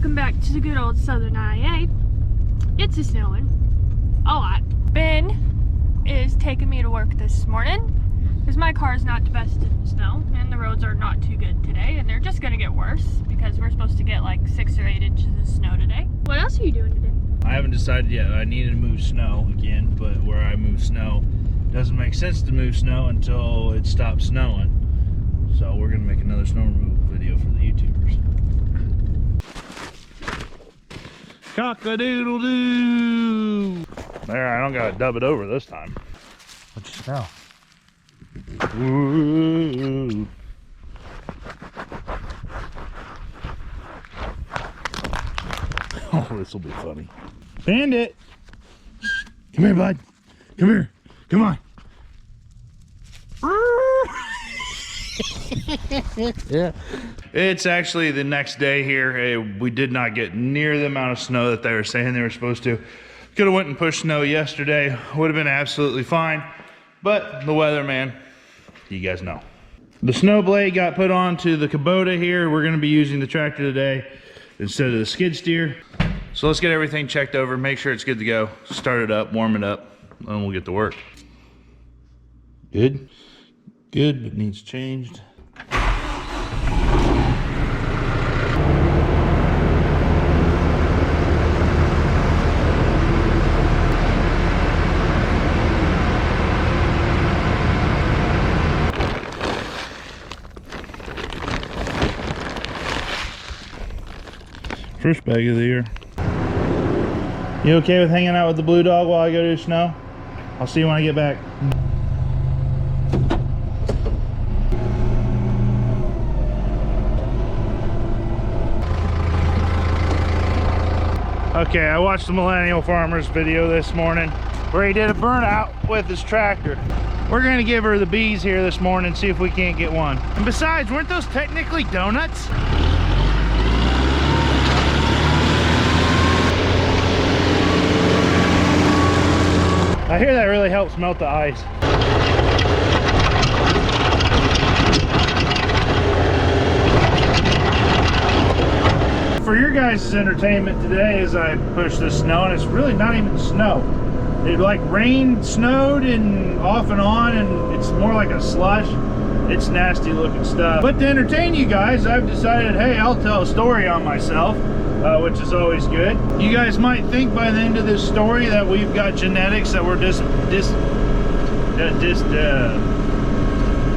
Welcome back to the good old Southern IA. It's snowing a lot. Ben is taking me to work this morning because my car is not the best in the snow and the roads are not too good today, and they're just gonna get worse because we're supposed to get like 6 or 8 inches of snow today. What else are you doing today? I haven't decided yet. I needed to move snow again, but where I move snow, it doesn't make sense to move snow until it stops snowing. So we're gonna make another snow removal video for the YouTubers. Cock-a-doodle-doo! There, I don't gotta dub it over this time. What you smell? Ooh. Oh, this will be funny. Bandit! Come here, bud. Come here. Come on. Yeah. It's actually the next day here. We did not get near the amount of snow that they were saying they were supposed to. Could have went and pushed snow yesterday. Would have been absolutely fine. But the weather, man, you guys know. The snow blade got put onto the Kubota here. We're going to be using the tractor today instead of the skid steer. So let's get everything checked over, make sure it's good to go. Start it up, warm it up, and we'll get to work. Good. Good, but needs changed. First bag of the year. You okay with hanging out with the blue dog while I go to the snow? I'll see you when I get back. Okay, I watched the Millennial Farmer's video this morning where he did a burnout with his tractor. We're gonna give her the bees here this morning, see if we can't get one. And besides, weren't those technically donuts? I hear that really helps melt the ice. For your guys' entertainment today, as I push this snow, and it's really not even snow. It like rained, snowed, and off and on, and it's more like a slush. It's nasty looking stuff. But to entertain you guys, I've decided, hey, I'll tell a story on myself. Which is always good. You guys might think by the end of this story that we've got genetics that we're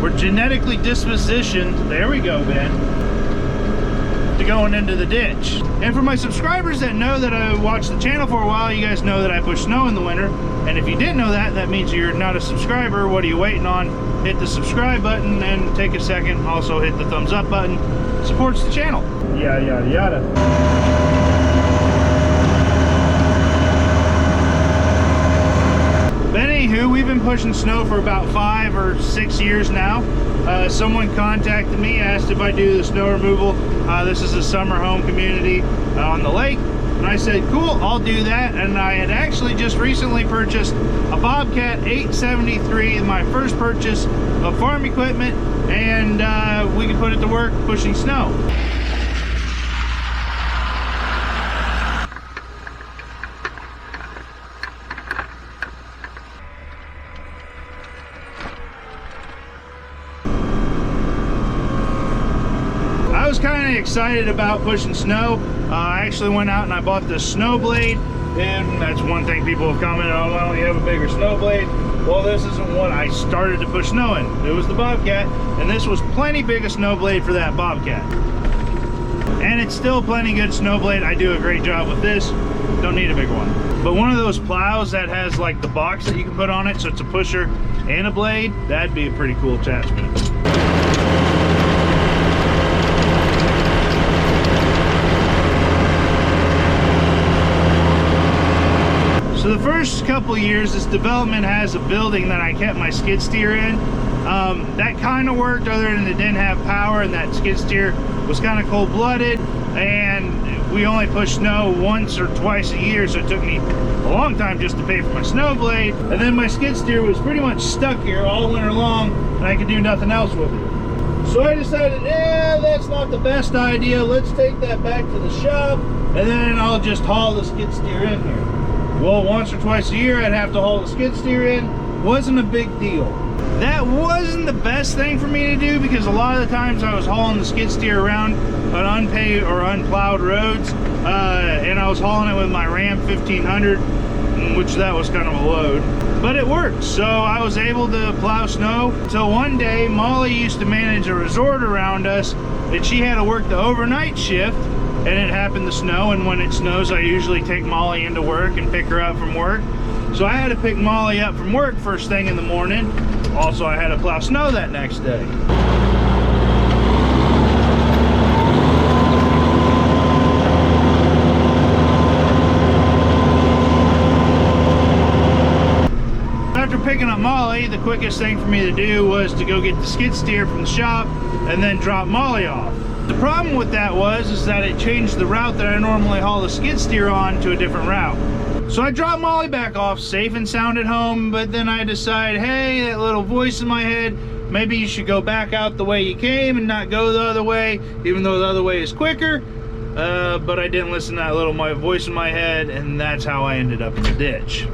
we're genetically dispositioned. There we go, Ben. To going into the ditch. And for my subscribers that know that I watched the channel for a while, you guys know that I push snow in the winter. And if you didn't know that, that means you're not a subscriber. What are you waiting on? Hit the subscribe button and take a second. Also hit the thumbs up button. Supports the channel. Yada yada yada. But anywho, we've been pushing snow for about 5 or 6 years now. Someone contacted me, asked if I do the snow removal. This is a summer home community on the lake. And I said, cool, I'll do that. And I had actually just recently purchased a Bobcat 873, my first purchase of farm equipment, and we could put it to work pushing snow. I was kind of excited about pushing snow. I actually went out and I bought this snow blade, and that's one thing people have commented on. Well, you have a bigger snow blade. Well, this isn't what I started to push snow in. It was the Bobcat, and this was plenty big a snow blade for that Bobcat. And it's still plenty good snow blade. I do a great job with this. Don't need a bigger one. But one of those plows that has like the box that you can put on it, so it's a pusher and a blade, that'd be a pretty cool attachment. So the first couple years, this development has a building that I kept my skid steer in. That kind of worked, other than it didn't have power, and that skid steer was kind of cold-blooded, and we only pushed snow once or twice a year, so it took me a long time just to pay for my snow blade. And then my skid steer was pretty much stuck here all winter long, and I could do nothing else with it. So I decided, that's not the best idea. Let's take that back to the shop, and then I'll just haul the skid steer in here. Well, once or twice a year, I'd have to haul the skid steer in. Wasn't a big deal. That wasn't the best thing for me to do, because a lot of the times I was hauling the skid steer around on unpaved or unplowed roads, and I was hauling it with my Ram 1500, which that was kind of a load. But it worked, so I was able to plow snow. Till one day, Molly used to manage a resort around us, and she had to work the overnight shift, and it happened to snow, and when it snows, I usually take Molly into work and pick her up from work. So I had to pick Molly up from work first thing in the morning. Also, I had to plow snow that next day. After picking up Molly, the quickest thing for me to do was to go get the skid steer from the shop and then drop Molly off. The problem with that is that it changed the route that I normally haul the skid steer on to a different route. So I dropped Molly back off safe and sound at home, but then I decide, hey, that little voice in my head, maybe you should go back out the way you came and not go the other way, even though the other way is quicker. But I didn't listen to that little voice in my head, and that's how I ended up in the ditch.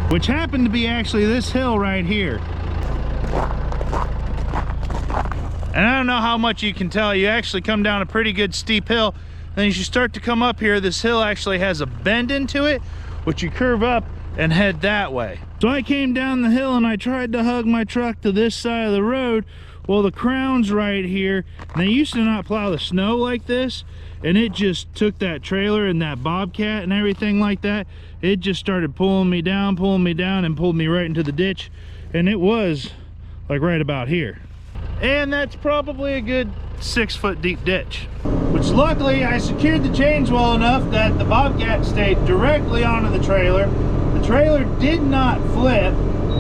Which happened to be actually this hill right here. And I don't know how much you can tell, you actually come down a pretty good steep hill. Then as you start to come up here, this hill actually has a bend into it, which you curve up and head that way. So I came down the hill and I tried to hug my truck to this side of the road. Well, the crown's right here. And they used to not plow the snow like this, and it just took that trailer and that Bobcat and everything like that. It just started pulling me down, and pulled me right into the ditch. And it was like right about here. And that's probably a good 6 foot deep ditch. Which luckily I secured the chains well enough that the Bobcat stayed directly onto the trailer. The trailer did not flip,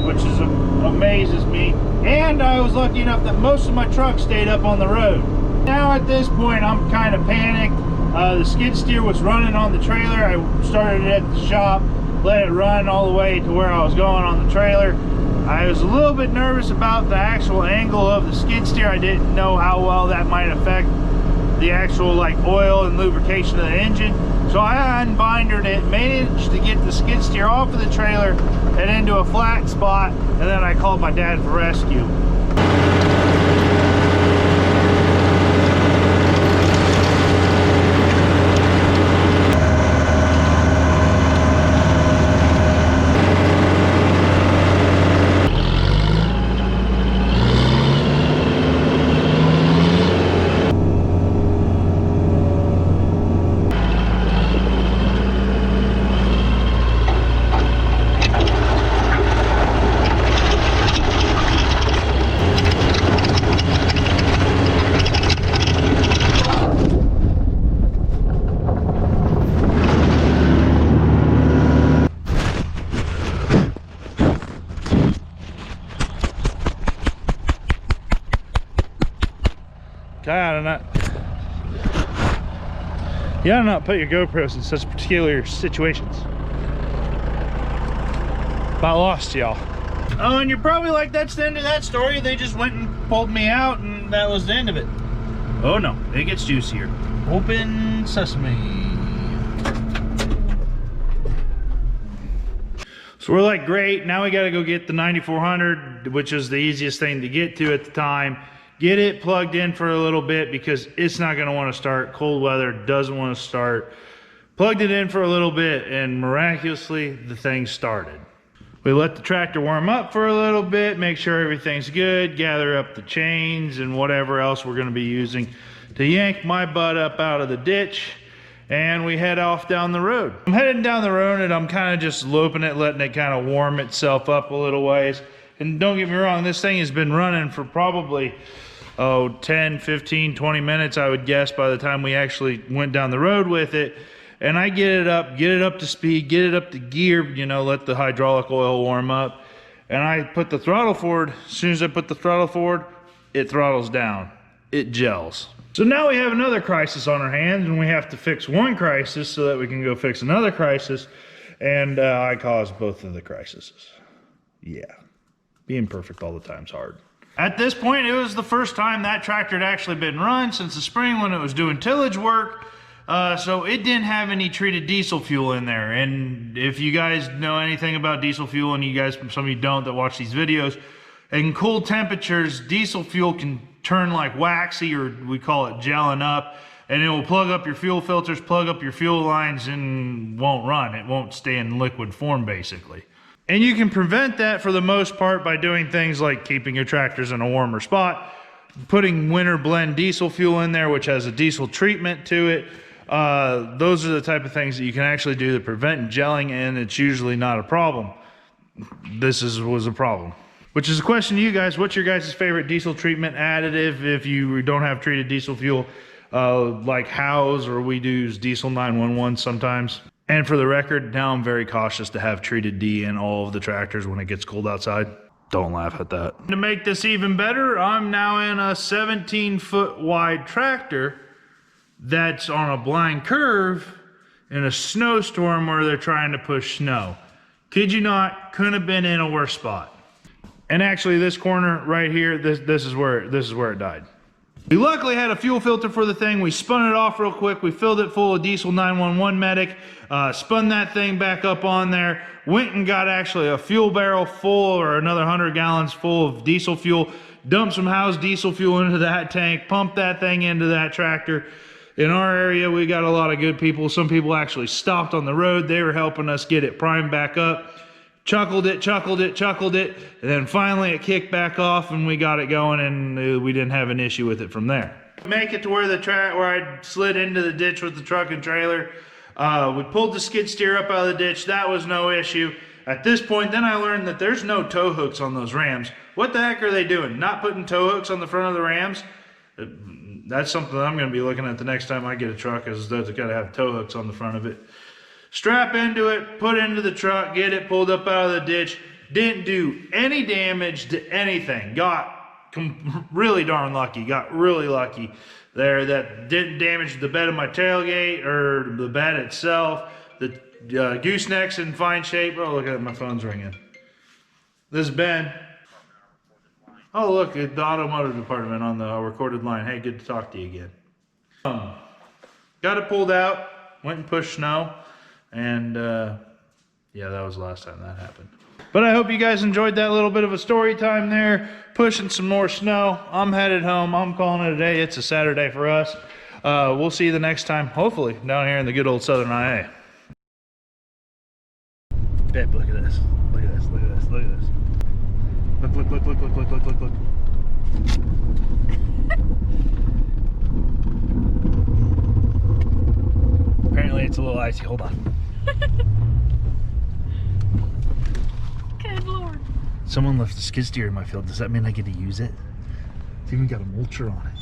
which is amazes me. And I was lucky enough that most of my truck stayed up on the road. Now at this point I'm kind of panicked. The skid steer was running on the trailer. I started it at the shop, let it run all the way to where I was going on the trailer. I was a little bit nervous about the actual angle of the skid steer. I didn't know how well that might affect the actual like oil and lubrication of the engine. So I unbindered it, managed to get the skid steer off of the trailer and into a flat spot, and then I called my dad for rescue. You ought to not put your GoPros in such particular situations. About lost y'all. Oh, and you're probably like, that's the end of that story. They just went and pulled me out and that was the end of it. Oh no, it gets juicier. Open sesame. So we're like, great, now we gotta go get the 9400, which is the easiest thing to get to at the time. Get it plugged in for a little bit because it's not going to want to start. Cold weather doesn't want to start. Plugged it in for a little bit and miraculously the thing started. We let the tractor warm up for a little bit, make sure everything's good, gather up the chains and whatever else we're going to be using to yank my butt up out of the ditch, and we head off down the road. I'm heading down the road and I'm kind of just loping it, letting it kind of warm itself up a little ways. And don't get me wrong, this thing has been running for probably 10, 15, 20 minutes, I would guess, by the time we actually went down the road with it. And I get it up to speed, get it up to gear, you know, let the hydraulic oil warm up. And I put the throttle forward. As soon as I put the throttle forward, it throttles down. It gels. So now we have another crisis on our hands, and we have to fix one crisis so that we can go fix another crisis. And I caused both of the crises. Yeah, being perfect all the time is hard. At this point, it was the first time that tractor had actually been run since the spring when it was doing tillage work. So it didn't have any treated diesel fuel in there. And if you guys know anything about diesel fuel, and you guys, some of you don't that watch these videos, in cool temperatures, diesel fuel can turn like waxy, or we call it gelling up, and it will plug up your fuel filters, plug up your fuel lines, and won't run. It won't stay in liquid form, basically. And you can prevent that for the most part by doing things like keeping your tractors in a warmer spot, putting winter blend diesel fuel in there, which has a diesel treatment to it. Those are the type of things that you can actually do to prevent gelling, and it's usually not a problem. This was a problem. Which is a question to you guys. What's your guys' favorite diesel treatment additive if you don't have treated diesel fuel? Like Howes, or we use Diesel 911 sometimes. And for the record, now I'm very cautious to have treated D in all of the tractors when it gets cold outside. Don't laugh at that. To make this even better, I'm now in a 17-foot wide tractor that's on a blind curve in a snowstorm where they're trying to push snow. Kid you not, couldn't have been in a worse spot. And actually this corner right here, this is where it died. We luckily had a fuel filter for the thing. We spun it off real quick. We filled it full of Diesel 911 Medic, spun that thing back up on there, went and got actually a fuel barrel full, or another 100 gallons full of diesel fuel, dumped some Howes diesel fuel into that tank, pumped that thing into that tractor. In our area, we got a lot of good people. Some people actually stopped on the road. They were helping us get it primed back up. Chuckled it, and then finally it kicked back off and we got it going, and we didn't have an issue with it from there. Make it to where I slid into the ditch with the truck and trailer. We pulled the skid steer up out of the ditch. That was no issue. At this point, then I learned that there's no tow hooks on those Rams. What the heck are they doing? Not putting tow hooks on the front of the Rams? That's something that I'm going to be looking at the next time I get a truck, is that's got to have tow hooks on the front of it. Strap into it, put into the truck, get it pulled up out of the ditch. Didn't do any damage to anything. Got really darn lucky. Got really lucky there. That didn't damage the bed of my tailgate or the bed itself. The gooseneck's in fine shape. Oh, look at it, my phone's ringing. This is Ben. Oh, look, the automotive department on the recorded line. Hey, good to talk to you again. Got it pulled out, went and pushed snow. And yeah, that was the last time that happened. But I hope you guys enjoyed that little bit of a story time there, pushing some more snow. I'm headed home. I'm calling it a day. It's a Saturday for us. We'll see you the next time, hopefully, down here in the good old Southern IA. Babe, look at this. Look at this. Look at this. Look at this. Look. Apparently it's a little icy. Hold on. Good Lord. Someone left the skid steer in my field. Does that mean I get to use it? It's even got a mulcher on it.